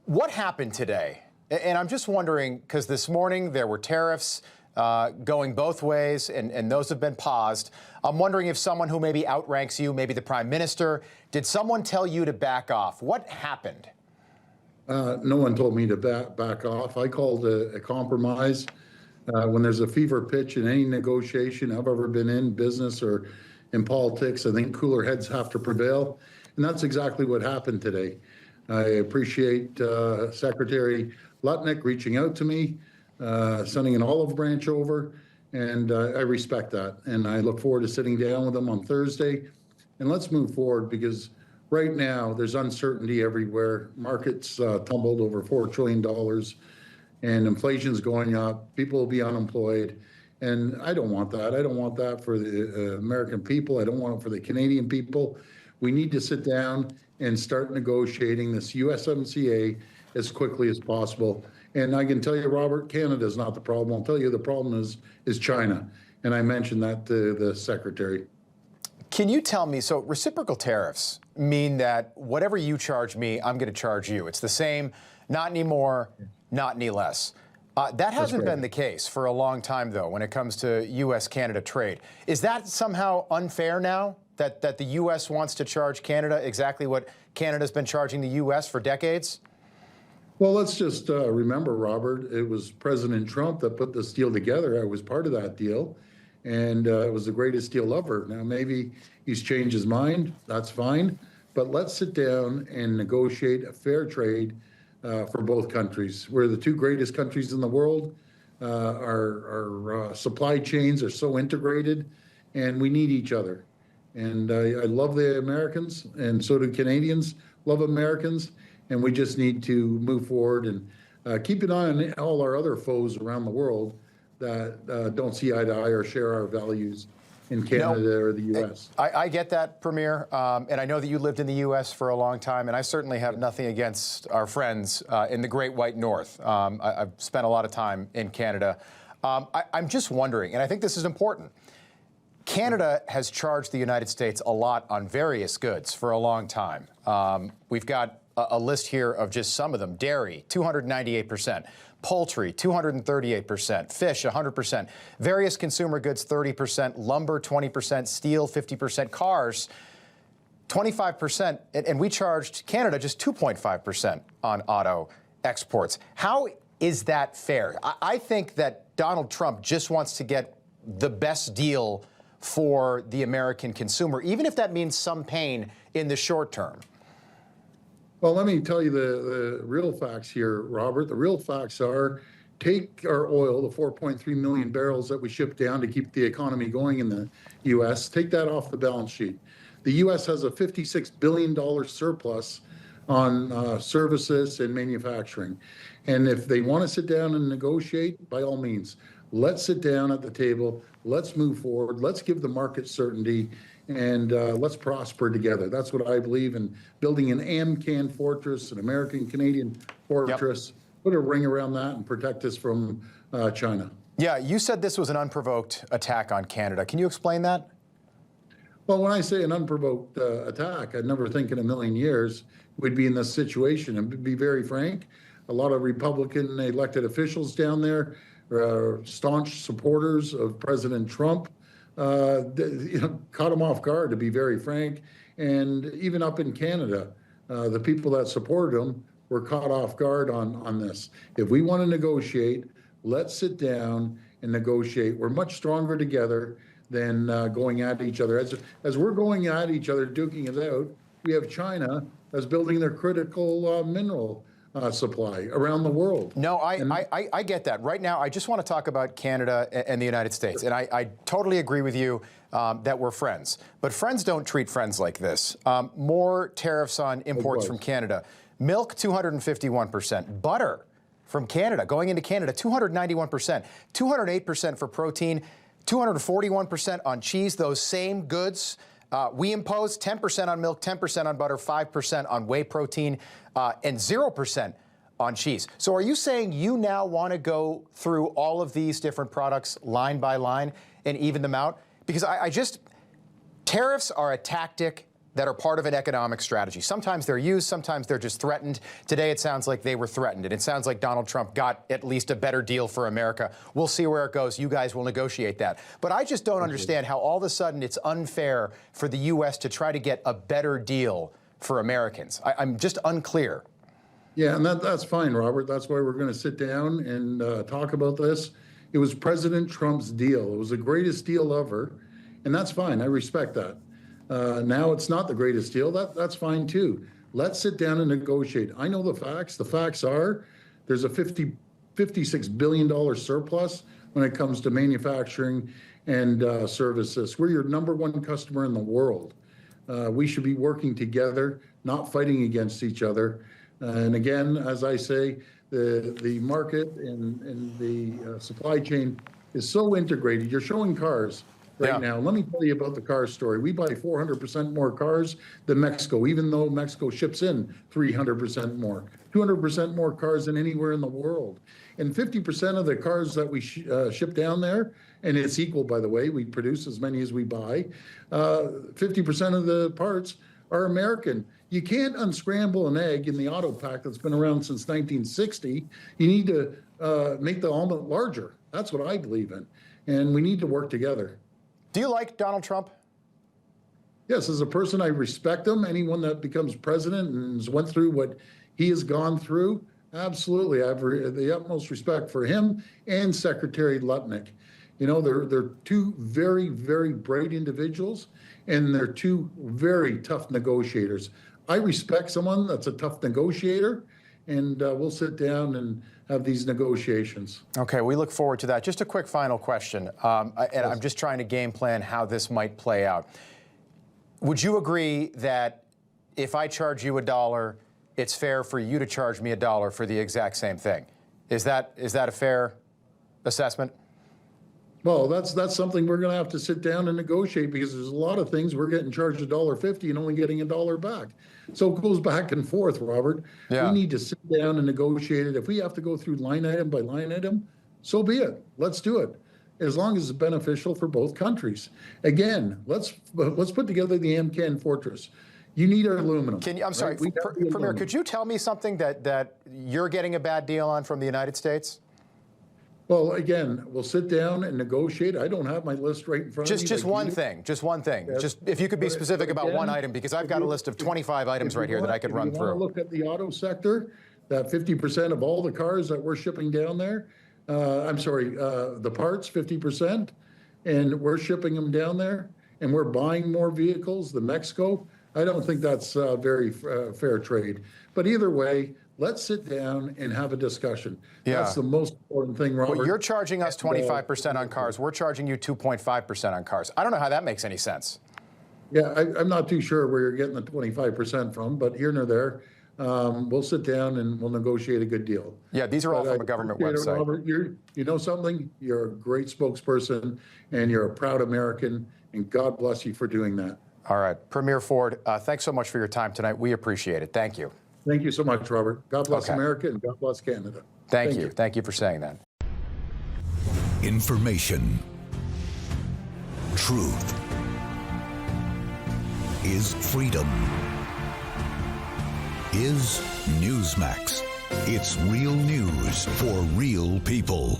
What happened today? And I'm just wondering, because this morning there were tariffs going both ways, and those have been paused. I'm wondering if someone who maybe outranks you, maybe the prime minister, did someone tell you to back off? What happened? No one told me to back off. I called a compromise. When there's a fever pitch in any negotiation I've ever been in, business or in politics, I think cooler heads have to prevail. And that's exactly what happened today. I appreciate Secretary Lutnick reaching out to me, sending an olive branch over, and I respect that. And I look forward to sitting down with them on Thursday. And let's move forward, because right now there's uncertainty everywhere. Markets tumbled over $4 trillion, and inflation's going up. People will be unemployed. And I don't want that. I don't want that for the American people. I don't want it for the Canadian people. We need to sit down and start negotiating this USMCA as quickly as possible. And I can tell you, Robert, Canada is not the problem. I'll tell you the problem is China. And I mentioned that to the Secretary. Can you tell me, so reciprocal tariffs mean that whatever you charge me, I'm going to charge you. It's the same, not any more, not any less. That hasn't been the case for a long time, though, when it comes to U.S. Canada trade. Is that somehow unfair now, that the U.S. wants to charge Canada exactly what Canada's been charging the U.S. for decades? Well, let's just remember, Robert, it was President Trump that put this deal together. I was part of that deal, and it was the greatest deal ever. Now, maybe he's changed his mind. That's fine. But let's sit down and negotiate a fair trade for both countries. We're the two greatest countries in the world. Our supply chains are so integrated, and we need each other. And I love the Americans, and so do Canadians love Americans. And we just need to move forward and keep an eye on all our other foes around the world that don't see eye to eye or share our values in Canada or the U.S. I get that, Premier, and I know that you lived in the U.S. for a long time, and I certainly have nothing against our friends in the Great White North. I've spent a lot of time in Canada. I'm just wondering, and I think this is important, Canada has charged the United States a lot on various goods for a long time. We've got a list here of just some of them. Dairy, 298%. Poultry, 238%. Fish, 100%. Various consumer goods, 30%. Lumber, 20%. Steel, 50%. Cars, 25%. And we charged Canada just 2.5% on auto exports. How is that fair? I think that Donald Trump just wants to get the best deal for the American consumer, even if that means some pain in the short term. Well, let me tell you the real facts here, Robert. The real facts are, take our oil, the 4.3 million barrels that we ship down to keep the economy going in the U.S., take that off the balance sheet. The U.S. has a $56 billion surplus on services and manufacturing. And if they want to sit down and negotiate, by all means, let's sit down at the table. Let's move forward. Let's give the market certainty, and let's prosper together. That's what I believe in, building an AmCan fortress, an American-Canadian fortress, put a ring around that and protect us from China. Yeah, you said this was an unprovoked attack on Canada. Can you explain that? Well, when I say an unprovoked attack, I'd never think in a million years we'd be in this situation. And to be very frank, a lot of Republican elected officials down there, staunch supporters of President Trump, caught him off guard, to be very frank. And even up in Canada, the people that supported him were caught off guard on this. If we want to negotiate, let's sit down and negotiate. We're much stronger together than going at each other. As we're going at each other, duking it out, we have China that's building their critical mineral supply around the world. No, I get that. Right now, I just want to talk about Canada and the United States. And I totally agree with you that we're friends. But friends don't treat friends like this. More tariffs on imports from Canada. Milk, 251%. Butter from Canada, going into Canada, 291%. 208% for protein, 241% on cheese. Those same goods we impose 10% on milk, 10% on butter, 5% on whey protein, and 0% on cheese. So are you saying you now want to go through all of these different products line by line and even them out? Because tariffs are a tactic that are part of an economic strategy. Sometimes they're used, sometimes they're just threatened. Today it sounds like they were threatened, and it sounds like Donald Trump got at least a better deal for America. We'll see where it goes. You guys will negotiate that. But I just don't understand how all of a sudden it's unfair for the U.S. to try to get a better deal for Americans. I'm just unclear. Yeah, and that's fine, Robert. That's why we're going to sit down and talk about this. It was President Trump's deal. It was the greatest deal ever, and that's fine. I respect that. Now it's not the greatest deal. That's fine too. Let's sit down and negotiate. I know the facts. The facts are there's a $56 billion surplus when it comes to manufacturing and services. We're your #1 customer in the world. We should be working together, not fighting against each other. And again, as I say, the market and the supply chain is so integrated. You're showing cars right now. Let me tell you about the car story. We buy 400% more cars than Mexico, even though Mexico ships in 300% more, 200% more cars than anywhere in the world. And 50% of the cars that we ship down there, and it's equal, by the way, we produce as many as we buy, 50% of the parts are American. You can't unscramble an egg in the auto pack that's been around since 1960. You need to make the omelet larger. That's what I believe in. And we need to work together. Do you like Donald Trump? Yes, as a person, I respect him. Anyone that becomes president and has went through what he has gone through, absolutely. I have the utmost respect for him and Secretary Lutnick. You know, they're two very, very bright individuals, and they're two very tough negotiators. I respect someone that's a tough negotiator, and we'll sit down and have these negotiations. Okay, we look forward to that. Just a quick final question, and I'm just trying to game plan how this might play out. Would you agree that if I charge you $1, it's fair for you to charge me $1 for the exact same thing? Is that a fair assessment? Well, that's something we're going to have to sit down and negotiate, because there's a lot of things we're getting charged $1.50 and only getting $1 back. So it goes back and forth, Robert. Yeah. We need to sit down and negotiate it. If we have to go through line item by line item, so be it. Let's do it, as long as it's beneficial for both countries. Again, let's put together the MCAN Fortress. You need our aluminum. I'm sorry, Premier, could you tell me something that you're getting a bad deal on from the United States? Well, again, we'll sit down and negotiate. I don't have my list right in front of me. Just one thing. Yes. Just if you could be specific about one item, because I've got a list of 25 items right here that I could run through. Look at the auto sector, that 50% of all the cars that we're shipping down there, the parts, 50%, and we're shipping them down there, and we're buying more vehicles than Mexico. I don't think that's very fair trade. But either way, let's sit down and have a discussion. Yeah. That's the most important thing, Robert. Well, you're charging us 25% on cars. We're charging you 2.5% on cars. I don't know how that makes any sense. Yeah, I'm not too sure where you're getting the 25% from, but here nor there, we'll sit down and we'll negotiate a good deal. Yeah, these are all from a government website. Robert, you know something? You're a great spokesperson, and you're a proud American, and God bless you for doing that. All right. Premier Ford, thanks so much for your time tonight. We appreciate it. Thank you. Thank you so much, Robert. God bless America, and God bless Canada. Thank you. Thank you for saying that. Information. Truth is freedom. Is Newsmax. It's real news for real people.